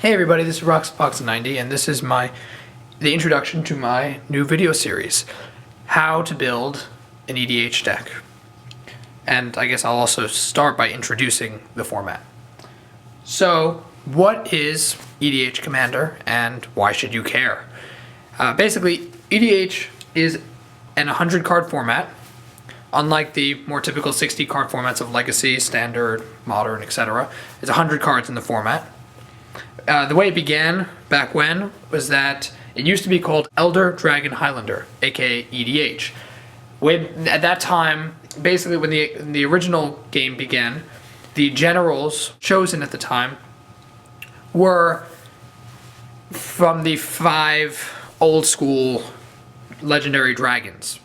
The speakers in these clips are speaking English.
Hey everybody, this is RoxPox90 and this is the introduction to my new video series, how to build an EDH deck. And I guess I'll also start by introducing the format. So, what is EDH Commander and why should you care? Basically, EDH is an 100 card format, unlike the more typical 60 card formats of Legacy, Standard, Modern, etc. It's 100 cards in the format. The way it began back when was that it used to be called Elder Dragon Highlander, aka EDH. At that time, basically when the original game began, the generals chosen at the time were from the 5 old school legendary dragons.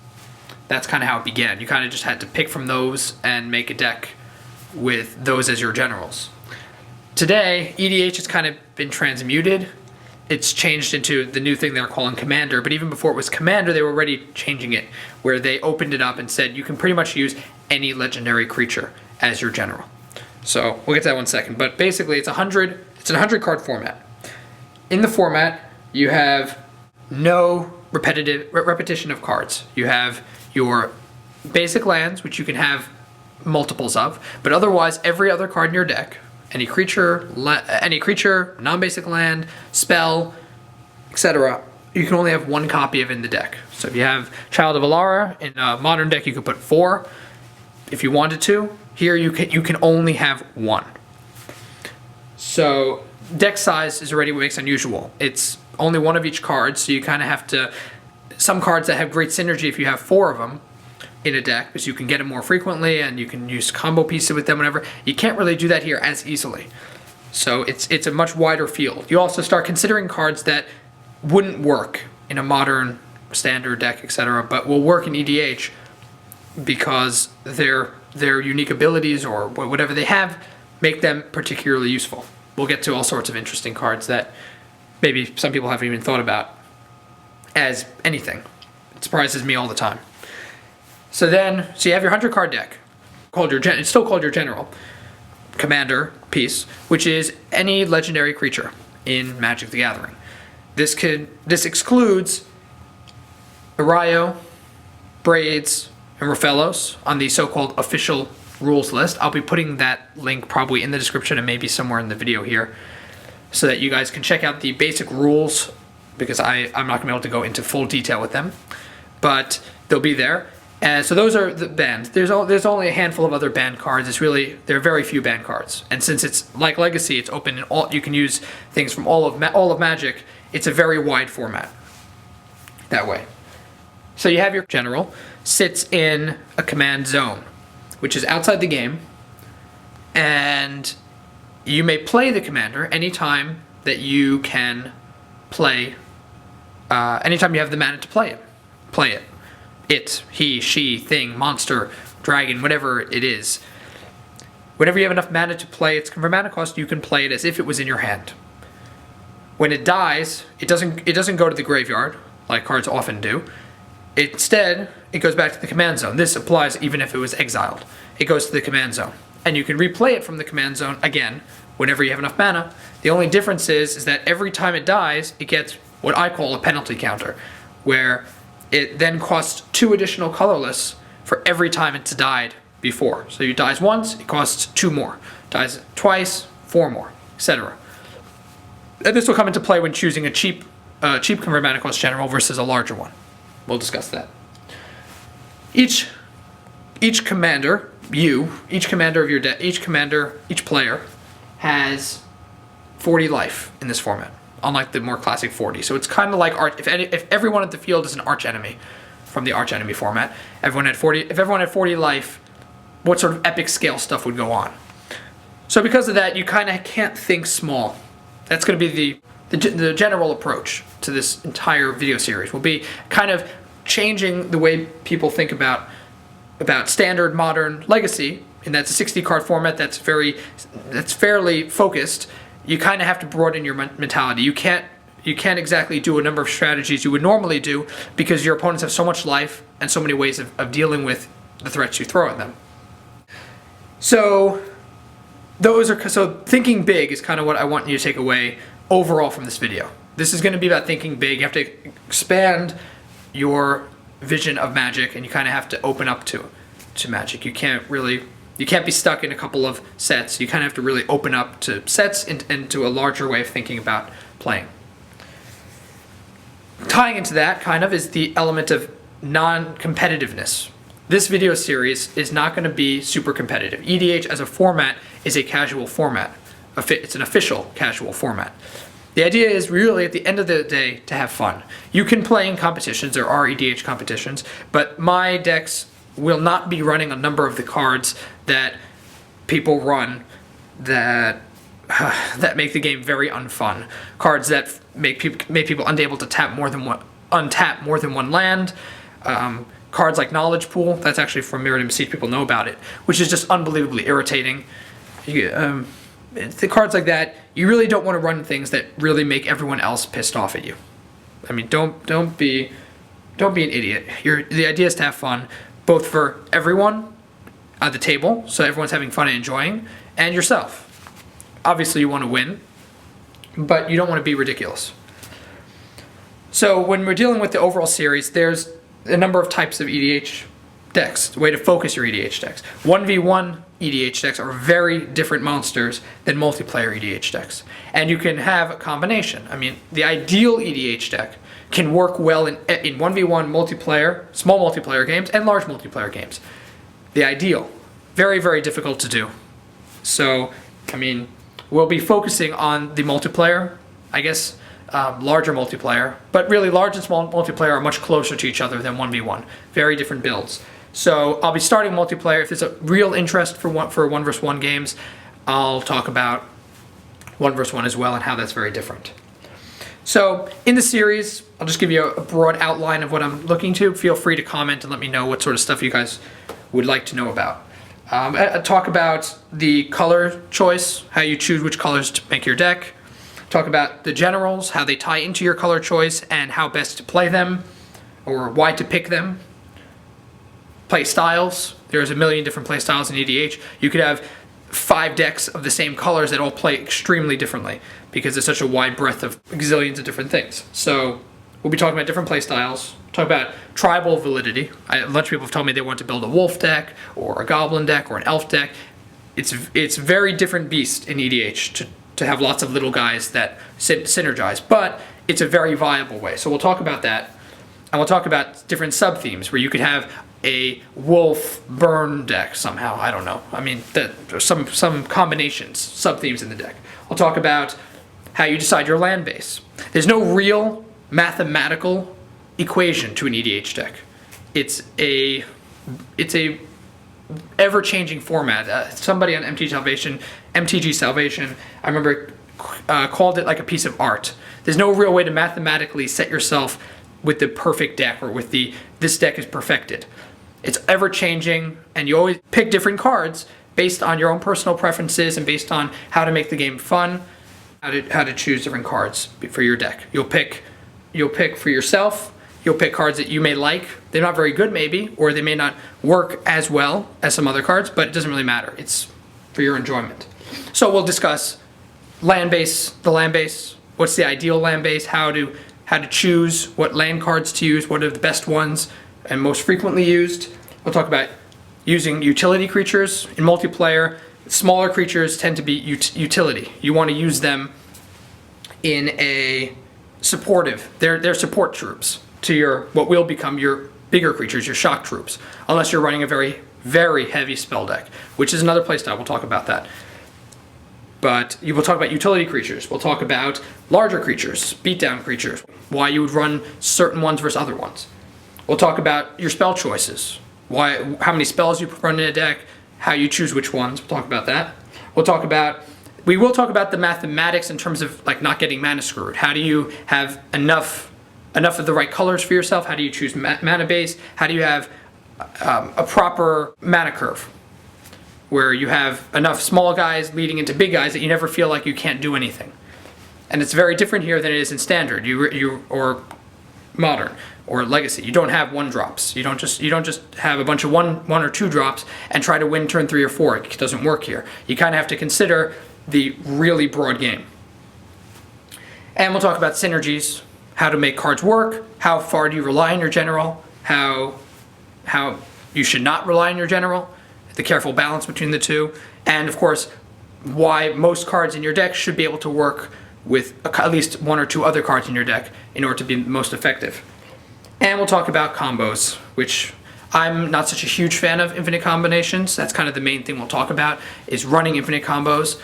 That's kind of how it began. You kind of just had to pick from those and make a deck with those as your generals. Today, EDH has kind of been transmuted. It's changed into the new thing they're calling Commander, but even before it was Commander, they were already changing it, where they opened it up and said you can pretty much use any legendary creature as your general. So we'll get to that one second, but basically it's an 100 card format. In the format, you have no repetition of cards. You have your basic lands, which you can have multiples of, but otherwise every other card in your deck, any creature, non-basic land, spell, etc., you can only have one copy of in the deck. So if you have Child of Alara in a modern deck, you could put 4 if you wanted to. Here you can only have 1. So deck size is already what makes it unusual. It's only one of each card, so you kind of have to. Some cards that have great synergy if you have 4 of them in a deck, because you can get them more frequently and you can use combo pieces with them whenever. You can't really do that here as easily. So it's a much wider field. You also start considering cards that wouldn't work in a modern standard deck, etc., but will work in EDH because their unique abilities or whatever they have make them particularly useful. We'll get to all sorts of interesting cards that maybe some people haven't even thought about as anything. It surprises me all the time. So you have your 100 card deck, it's still called your general commander piece, which is any legendary creature in Magic the Gathering. This excludes Arayo, Braids, and Rofellos on the so-called official rules list. I'll be putting that link probably in the description and maybe somewhere in the video here, so that you guys can check out the basic rules, because I'm not going to be able to go into full detail with them, but they'll be there. And so those are the banned. There's only a handful of other banned cards. There are very few banned cards, and since it's like Legacy, it's open and you can use things from all of Magic. It's a very wide format that way. So you have your general sits in a command zone, which is outside the game, and you may play the commander anytime that you can play. Anytime you have the mana to play it. It, he, she, thing, monster, dragon, whatever it is. Whenever you have enough mana to play its mana cost, you can play it as if it was in your hand. When it dies, it doesn't go to the graveyard, like cards often do. Instead, it goes back to the command zone. This applies even if it was exiled. It goes to the command zone. And you can replay it from the command zone again, whenever you have enough mana. The only difference is that every time it dies, it gets what I call a penalty counter, where it then costs 2 additional colorless for every time it's died before. So it dies once, it costs 2 more. Dies twice, 4 more, etc. And this will come into play when choosing a cheap convert mana cost general versus a larger one. We'll discuss that. Each commander of your deck, each player has 40 life in this format, unlike the more classic 40. So it's kind of like if everyone at the field is an arch enemy from the arch enemy format, if everyone had 40 life, what sort of epic scale stuff would go on? So because of that, you kind of can't think small. That's going to be the general approach to this entire video series. Will be kind of changing the way people think about standard, modern, Legacy, and that's a 60 card format that's fairly focused. You kind of have to broaden your mentality. You can't exactly do a number of strategies you would normally do, because your opponents have so much life and so many ways of dealing with the threats you throw at them. So those are, so thinking big is kind of what I want you to take away overall from this video. This is going to be about thinking big. You have to expand your vision of Magic, and you kind of have to open up to Magic. You can't be stuck in a couple of sets. You kind of have to really open up to sets and to a larger way of thinking about playing. Tying into that kind of is the element of non-competitiveness. This video series is not going to be super competitive. EDH as a format is a casual format. It's an official casual format. The idea is really at the end of the day to have fun. You can play in competitions, there are EDH competitions, but my decks will not be running a number of the cards that people run that make the game very unfun. Cards that make people unable to untap more than one land. Cards like Knowledge Pool, that's actually from Mirrodin Siege, people know about it, which is just unbelievably irritating. The cards like that, you really don't want to run things that really make everyone else pissed off at you. I mean, don't be an idiot. The idea is to have fun, both for everyone at the table, so everyone's having fun and enjoying, and yourself. Obviously, you want to win, but you don't want to be ridiculous. So when we're dealing with the overall series, there's a number of types of EDH decks, the way to focus your EDH decks. 1v1 EDH decks are very different monsters than multiplayer EDH decks. And you can have a combination. I mean, the ideal EDH deck can work well in 1v1 multiplayer, small multiplayer games, and large multiplayer games. The ideal. Very, very difficult to do. So, I mean, we'll be focusing on the multiplayer, I guess, larger multiplayer, but really large and small multiplayer are much closer to each other than 1v1. Very different builds. So I'll be starting multiplayer. If there's a real interest for 1 versus 1 games, I'll talk about 1 versus 1 as well and how that's very different. So in the series, I'll just give you a broad outline of what I'm looking to. Feel free to comment and let me know what sort of stuff you guys would like to know about. I talk about the color choice, how you choose which colors to make your deck. Talk about the generals, how they tie into your color choice and how best to play them or why to pick them. Play styles. There's a million different play styles in EDH. You could have 5 decks of the same colors that all play extremely differently because there's such a wide breadth of gazillions of different things. So we'll be talking about different play styles. Talk about tribal validity. A bunch of people have told me they want to build a wolf deck or a goblin deck or an elf deck. It's very different beast in EDH to have lots of little guys that synergize, but it's a very viable way. So we'll talk about that. And we'll talk about different sub-themes where you could have a wolf burn deck somehow. I don't know. I mean, there's some combinations, sub-themes in the deck. I'll talk about how you decide your land base. There's no real mathematical equation to an EDH deck. It's a ever-changing format. Somebody on MTG Salvation, I remember called it like a piece of art. There's no real way to mathematically set yourself with the perfect deck or with this deck is perfected. It's ever changing and you always pick different cards based on your own personal preferences and based on how to make the game fun, how to choose different cards for your deck. You'll pick for yourself, you'll pick cards that you may like. They're not very good maybe, or they may not work as well as some other cards, but it doesn't really matter. It's for your enjoyment. So we'll discuss land base, what's the ideal land base, how to choose what land cards to use, what are the best ones and most frequently used. We'll talk about using utility creatures. In multiplayer, smaller creatures tend to be utility. You want to use them in a supportive, they're support troops to what will become your bigger creatures, your shock troops, unless you're running a very, very heavy spell deck, which is another playstyle. We'll talk about that. But we'll talk about utility creatures. We'll talk about larger creatures, beatdown creatures, why you would run certain ones versus other ones. We'll talk about your spell choices, how many spells you run in a deck, how you choose which ones. We'll talk about that. We will talk about the mathematics in terms of like not getting mana screwed. How do you have enough of the right colors for yourself? How do you choose mana base? How do you have a proper mana curve where you have enough small guys leading into big guys that you never feel like you can't do anything? And it's very different here than it is in standard, or modern, or legacy. You don't have 1-drops. You don't just have a bunch of one or 2 drops and try to win turn 3 or 4. It doesn't work here. You kind of have to consider the really broad game. And we'll talk about synergies, how to make cards work, how far do you rely on your general, how you should not rely on your general, the careful balance between the two, and of course, why most cards in your deck should be able to work with at least one or two other cards in your deck in order to be most effective. And we'll talk about combos, which I'm not such a huge fan of infinite combinations. That's kind of the main thing we'll talk about, is running infinite combos.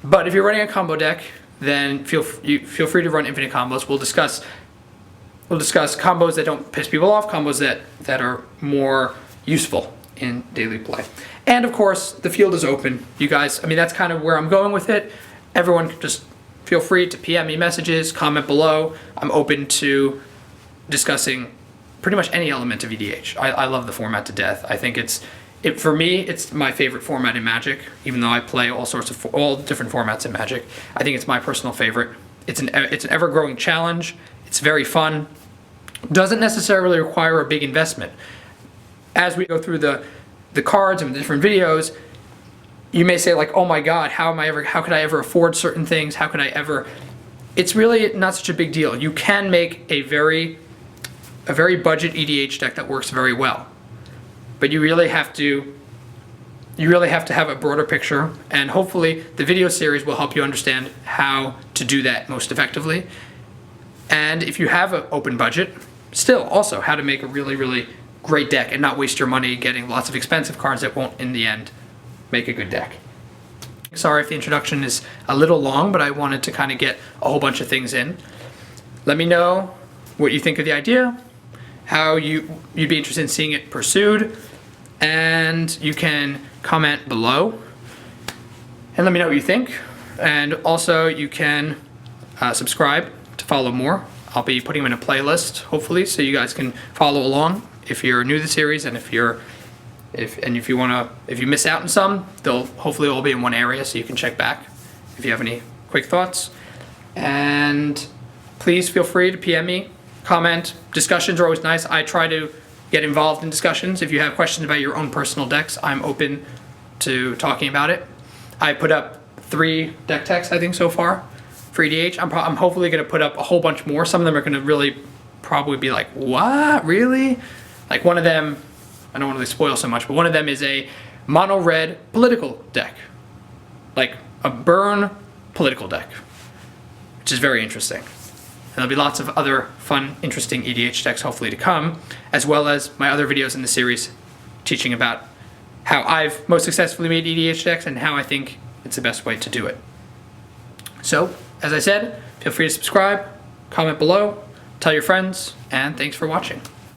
But if you're running a combo deck, then feel free to run infinite combos. We'll discuss combos that don't piss people off, combos that are more useful in daily play. And of course, the field is open. You guys, I mean, that's kind of where I'm going with it. Everyone just feel free to PM me messages, comment below. I'm open to discussing pretty much any element of EDH. I love the format to death. I think for me, it's my favorite format in Magic, even though I play all different formats in Magic. I think it's my personal favorite. It's an ever-growing challenge. It's very fun. Doesn't necessarily require a big investment. As we go through the cards and the different videos, you may say like, oh my god, how could I ever afford certain things? How could I ever? It's really not such a big deal. You can make a very budget EDH deck that works very well. But you really have to have a broader picture, and hopefully the video series will help you understand how to do that most effectively. And if you have an open budget, still also how to make a really, really great deck and not waste your money getting lots of expensive cards that won't in the end make a good deck. Sorry if the introduction is a little long, but I wanted to kind of get a whole bunch of things in. Let me know what you think of the idea, how you'd be interested in seeing it pursued, and you can comment below and let me know what you think. And also you can subscribe to follow more. I'll be putting them in a playlist hopefully so you guys can follow along if you're new to the series, and if you miss out on some, they'll hopefully all be in one area so you can check back if you have any quick thoughts. And please feel free to PM me, comment. Discussions are always nice. I try to get involved in discussions. If you have questions about your own personal decks, I'm open to talking about it. I put up 3 deck techs, I think, so far for EDH. I'm hopefully going to put up a whole bunch more. Some of them are going to really probably be like, what? Really? Like one of them, I don't want to really spoil so much, but one of them is a mono red political deck. Like a burn political deck, which is very interesting. And there'll be lots of other fun, interesting EDH decks hopefully to come, as well as my other videos in the series teaching about how I've most successfully made EDH decks and how I think it's the best way to do it. So, as I said, feel free to subscribe, comment below, tell your friends, and thanks for watching.